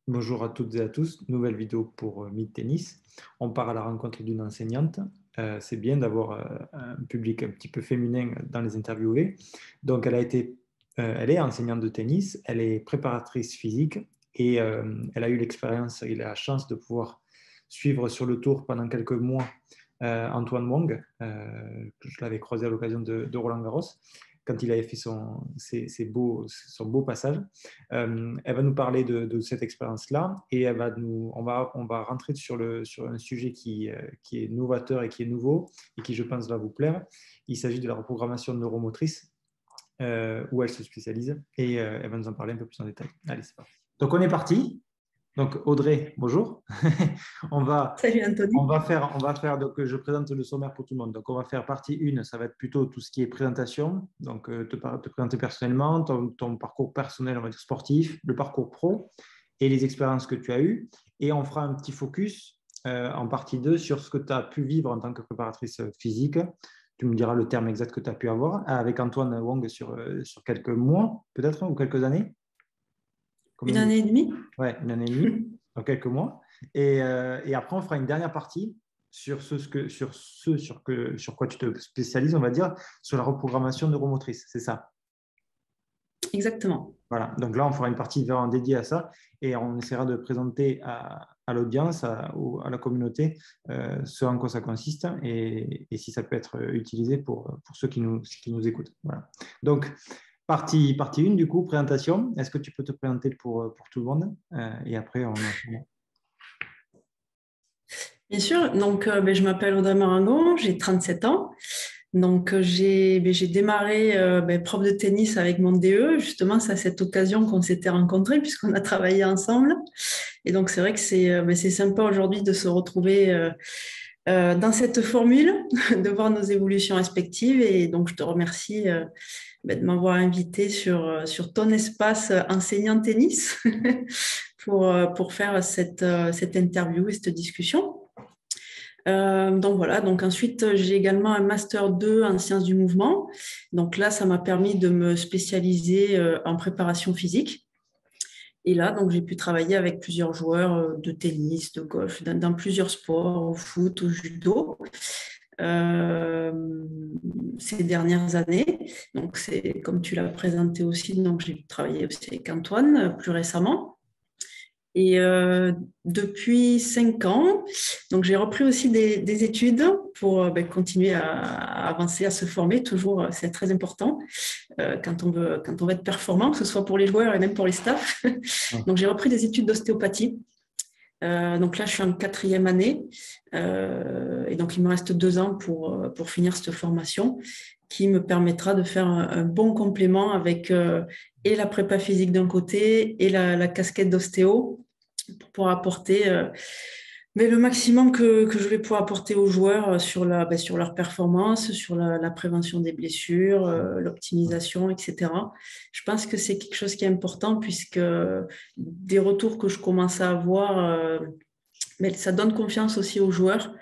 Bonjour à toutes et à tous, nouvelle vidéo pour Meet Tennis. On part à la rencontre d'une enseignante. C'est bien d'avoir un public un petit peu féminin dans les interviewés. Donc elle est enseignante de tennis, elle est préparatrice physique et elle a eu l'expérience et la chance de pouvoir suivre sur le tour pendant quelques mois Antoine Wong, que je l'avais croisé à l'occasion de Roland-Garros quand il avait fait son beau passage. Elle va nous parler de cette expérience-là et on va rentrer sur un sujet qui est novateur et qui est nouveau et qui, je pense, va vous plaire. Il s'agit de la reprogrammation neuromotrice où elle se spécialise et elle va nous en parler un peu plus en détail. Allez, c'est parti. Donc, on est parti. Donc, Audrey, bonjour. on va, Salut Anthony. donc je présente le sommaire pour tout le monde. Donc, on va faire partie 1, ça va être plutôt tout ce qui est présentation. Donc, te présenter personnellement, ton parcours personnel, on va dire sportif, le parcours pro et les expériences que tu as eues. Et on fera un petit focus en partie 2 sur ce que tu as pu vivre en tant que préparatrice physique. Tu me diras le terme exact que tu as pu avoir avec Antoine Wong sur quelques mois, peut-être, ou quelques années. Une année et demie. Ouais, une année et demie, dans quelques mois. Et après, on fera une dernière partie sur sur quoi tu te spécialises, on va dire, sur la reprogrammation neuromotrice. C'est ça. Exactement. Voilà. Donc là, on fera une partie vraiment dédiée à ça et on essaiera de présenter à l'audience, à la communauté, ce en quoi ça consiste et si ça peut être utilisé pour ceux qui nous écoutent. Voilà. Donc, partie 1, du coup, présentation. Est-ce que tu peux te présenter pour tout le monde et après, on enchaîne. Bien sûr. Donc, je m'appelle Audrey Marangon, j'ai 37 ans. Donc, j'ai démarré prof de tennis avec mon DE. Justement, c'est à cette occasion qu'on s'était rencontrés puisqu'on a travaillé ensemble. Et donc, c'est vrai que c'est sympa aujourd'hui de se retrouver dans cette formule, de voir nos évolutions respectives. Et donc, je te remercie de m'avoir invité sur ton espace enseignant tennis pour faire cette interview et cette discussion. Donc voilà, donc ensuite j'ai également un master 2 en sciences du mouvement. Donc là, ça m'a permis de me spécialiser en préparation physique. Et là, donc j'ai pu travailler avec plusieurs joueurs de tennis, de golf, dans plusieurs sports, au foot, au judo. Ces dernières années. Donc, c'est comme tu l'as présenté aussi, donc j'ai travaillé aussi avec Antoine plus récemment. Et depuis 5 ans, donc j'ai repris aussi des études pour continuer à avancer, à se former. Toujours, c'est très important quand on veut être performant, que ce soit pour les joueurs et même pour les staffs. Donc, j'ai repris des études d'ostéopathie. Donc là, je suis en 4e année et donc il me reste 2 ans pour finir cette formation qui me permettra de faire un bon complément avec et la prépa physique d'un côté et la casquette d'ostéo pour pouvoir apporter mais le maximum que je vais pouvoir apporter aux joueurs sur leur performance, sur la prévention des blessures, l'optimisation, etc. Je pense que c'est quelque chose qui est important puisque des retours que je commence à avoir, mais ça donne confiance aussi aux joueurs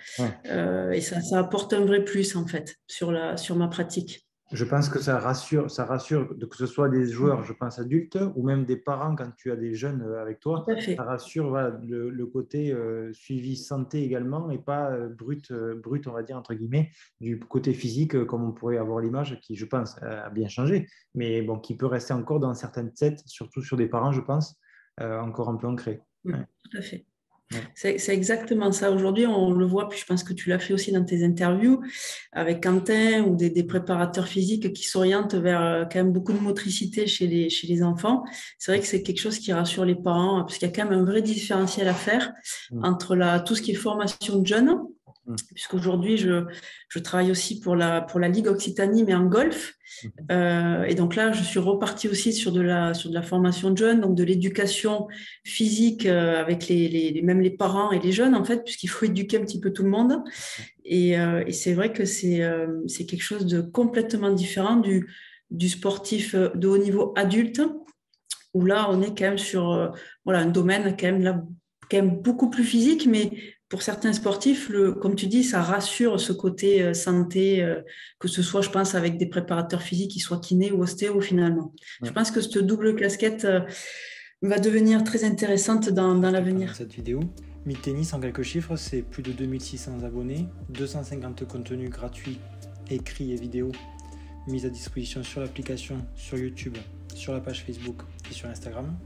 et ça apporte un vrai plus en fait sur ma pratique. Je pense que ça rassure que ce soit des joueurs, je pense adultes, ou même des parents quand tu as des jeunes avec toi. Tout à fait. Ça rassure voilà, le côté suivi santé également et pas brut, on va dire, entre guillemets, du côté physique, comme on pourrait avoir l'image, qui, je pense, a bien changé, mais bon, qui peut rester encore dans certaines têtes, surtout sur des parents, je pense, encore un peu ancré. Ouais. Tout à fait. Ouais. C'est exactement ça. Aujourd'hui, on le voit, puis je pense que tu l'as fait aussi dans tes interviews avec Quentin ou des préparateurs physiques qui s'orientent vers quand même beaucoup de motricité chez les enfants. C'est vrai que c'est quelque chose qui rassure les parents parce qu'il y a quand même un vrai différentiel à faire entre tout ce qui est formation de jeunes, puisqu'aujourd'hui, je travaille aussi pour la Ligue Occitanie, mais en golf. Et donc là, je suis repartie aussi sur de la formation de jeunes, donc de l'éducation physique avec même les parents et les jeunes, en fait, puisqu'il faut éduquer un petit peu tout le monde. Et c'est vrai que c'est quelque chose de complètement différent du sportif de haut niveau adulte, où là, on est quand même sur un domaine quand même beaucoup plus physique, mais pour certains sportifs, comme tu dis, ça rassure ce côté santé, que ce soit, je pense, avec des préparateurs physiques, qu'ils soient kinés ou ostéo finalement. Ouais. Je pense que cette double casquette va devenir très intéressante dans l'avenir. Dans cette vidéo, Meet Tennis, en quelques chiffres, c'est plus de 2600 abonnés, 250 contenus gratuits, écrits et vidéos mis à disposition sur l'application, sur YouTube, sur la page Facebook et sur Instagram,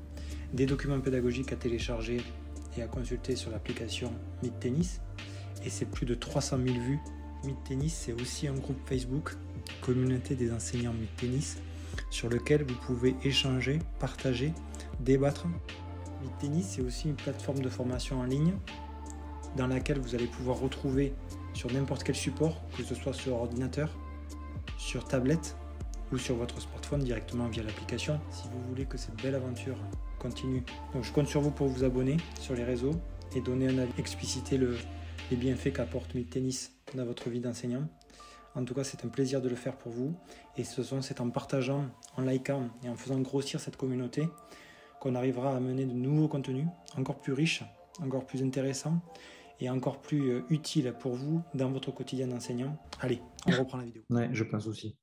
des documents pédagogiques à télécharger et à consulter sur l'application Meet Tennis, et c'est plus de 300 000 vues. Meet Tennis, c'est aussi un groupe Facebook, communauté des enseignants Meet Tennis, sur lequel vous pouvez échanger, partager, débattre. Meet Tennis, c'est aussi une plateforme de formation en ligne dans laquelle vous allez pouvoir retrouver sur n'importe quel support, que ce soit sur ordinateur, sur tablette ou sur votre smartphone directement via l'application, si vous voulez que cette belle aventure continue. Donc je compte sur vous pour vous abonner sur les réseaux et donner un avis, expliciter les bienfaits qu'apporte Meet Tennis dans votre vie d'enseignant. En tout cas, c'est un plaisir de le faire pour vous, et c'est en partageant, en likant et en faisant grossir cette communauté qu'on arrivera à amener de nouveaux contenus encore plus riches, encore plus intéressants et encore plus utiles pour vous dans votre quotidien d'enseignant. Allez, on reprend la vidéo. Ouais, je pense aussi.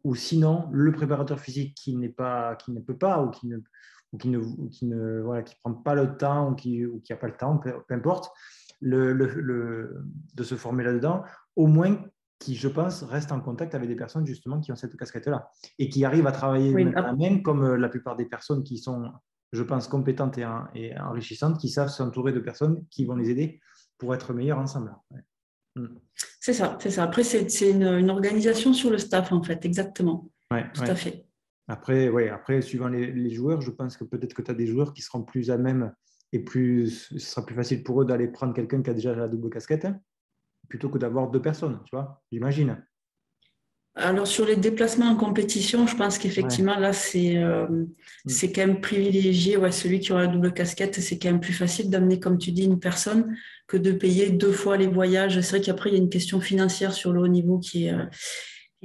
Ou sinon, le préparateur physique qui ne peut pas ou qui prend pas le temps ou qui n'a pas le temps, peu importe, de se former là-dedans, au moins qui, je pense, reste en contact avec des personnes justement qui ont cette casquette-là et qui arrivent à travailler main à main, comme la plupart des personnes qui sont, je pense, compétentes et enrichissantes, qui savent s'entourer de personnes qui vont les aider pour être meilleurs ensemble. Ouais. C'est ça. Après, c'est une organisation sur le staff, en fait, exactement. Tout à fait. Après, suivant les joueurs, je pense que peut-être que tu as des joueurs qui seront plus à même et ce sera plus facile pour eux d'aller prendre quelqu'un qui a déjà la double casquette, plutôt que d'avoir deux personnes, tu vois, j'imagine. Alors, sur les déplacements en compétition, je pense qu'effectivement, là, c'est quand même privilégié. Ouais, celui qui aura la double casquette, c'est quand même plus facile d'amener, comme tu dis, une personne que de payer 2 fois les voyages. C'est vrai qu'après, il y a une question financière sur le haut niveau qui est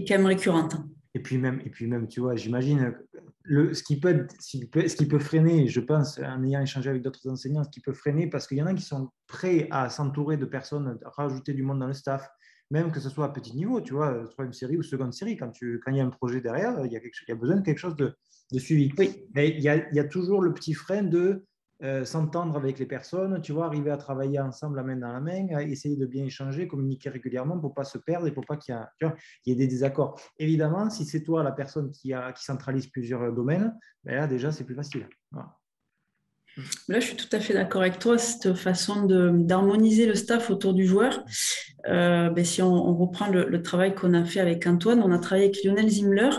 quand même récurrente. Et puis même, tu vois, j'imagine ce qui peut freiner, je pense, en ayant échangé avec d'autres enseignants, ce qui peut freiner, parce qu'il y en a qui sont prêts à s'entourer de personnes, à rajouter du monde dans le staff, même que ce soit à petit niveau, tu vois, troisième série ou seconde série, quand il y a un projet derrière, il y a besoin de quelque chose de suivi. Oui. Mais il y a toujours le petit frein de s'entendre avec les personnes, tu vois, arriver à travailler ensemble la main dans la main, à essayer de bien échanger, communiquer régulièrement pour ne pas se perdre et pour pas qu'il y ait des désaccords. Évidemment, si c'est toi la personne qui centralise plusieurs domaines, ben là déjà c'est plus facile. Voilà. Là, je suis tout à fait d'accord avec toi, cette façon d'harmoniser le staff autour du joueur. Si on reprend le travail qu'on a fait avec Antoine, on a travaillé avec Lionel Zimler,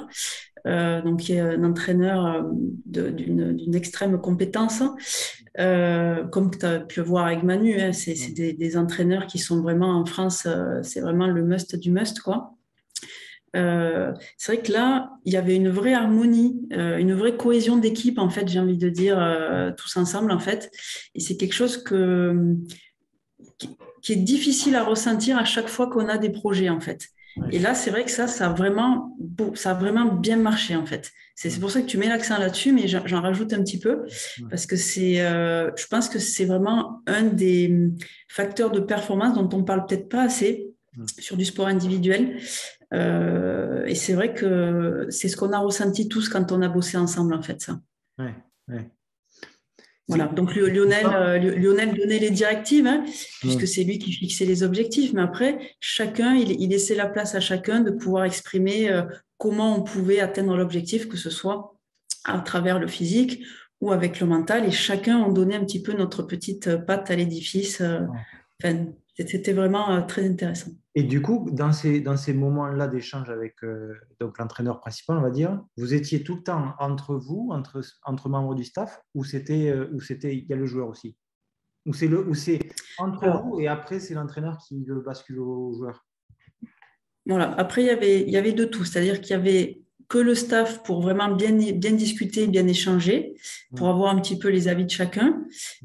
donc qui est un entraîneur d'une extrême compétence. Comme tu as pu le voir avec Manu, hein, c'est des entraîneurs qui sont vraiment en France, c'est vraiment le must du must, quoi. C'est vrai que là, il y avait une vraie harmonie, une vraie cohésion d'équipe, en fait, j'ai envie de dire, tous ensemble, en fait. Et c'est quelque chose qui est difficile à ressentir à chaque fois qu'on a des projets, en fait. Et là, c'est vrai que ça a vraiment bien marché, en fait. C'est pour ça que tu mets l'accent là-dessus, mais j'en rajoute un petit peu, parce que je pense que c'est vraiment un des facteurs de performance dont on ne parle peut-être pas assez sur du sport individuel. Et c'est vrai que c'est ce qu'on a ressenti tous quand on a bossé ensemble, en fait, ça. Ouais. Voilà, donc Lionel donnait les directives, hein, puisque c'est lui qui fixait les objectifs, mais après, chacun, il laissait la place à chacun de pouvoir exprimer comment on pouvait atteindre l'objectif, que ce soit à travers le physique ou avec le mental, et chacun en donnait un petit peu notre petite patte à l'édifice. C'était vraiment très intéressant. Et du coup, dans ces moments-là d'échange avec donc l'entraîneur principal, on va dire, vous étiez tout le temps entre vous, entre membres du staff, ou il y a le joueur aussi, ou c'est entre vous et après c'est l'entraîneur qui le bascule au joueur. Voilà. Après il y avait de tout, c'est-à-dire qu'il y avait que le staff pour vraiment bien discuter, bien échanger, pour avoir un petit peu les avis de chacun.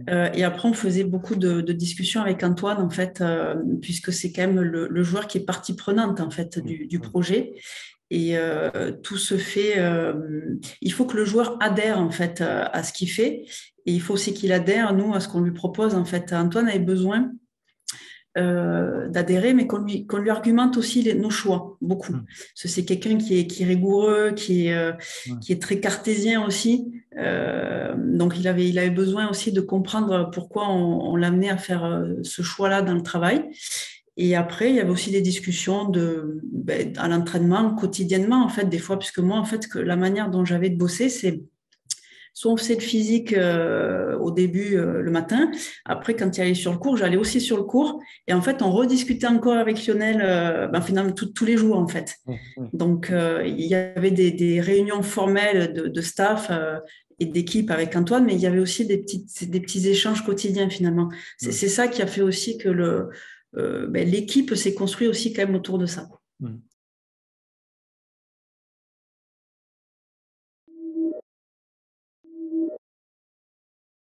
Et après, on faisait beaucoup de discussions avec Antoine, en fait, puisque c'est quand même le joueur qui est partie prenante, en fait, du projet. Et tout se fait. Il faut que le joueur adhère en fait à ce qu'il fait, et il faut aussi qu'il adhère nous à ce qu'on lui propose. En fait, Antoine avait besoin d'adhérer, mais qu'on lui argumente aussi nos choix beaucoup. Parce que c'est quelqu'un qui est rigoureux, qui est très cartésien aussi. Donc il avait besoin aussi de comprendre pourquoi on l'amenait à faire ce choix-là dans le travail. Et après, il y avait aussi des discussions à l'entraînement quotidiennement, en fait, des fois, puisque moi, en fait, la manière dont j'avais de bosser, c'est soit on faisait le physique au début le matin. Après, quand il allait sur le cours, j'allais aussi sur le cours. Et en fait, on rediscutait encore avec Lionel finalement tous les jours, en fait. Donc, il y avait des réunions formelles de staff et d'équipe avec Antoine, mais il y avait aussi des petits échanges quotidiens, finalement. C'est ça qui a fait aussi que l'équipe s'est construite aussi quand même autour de ça.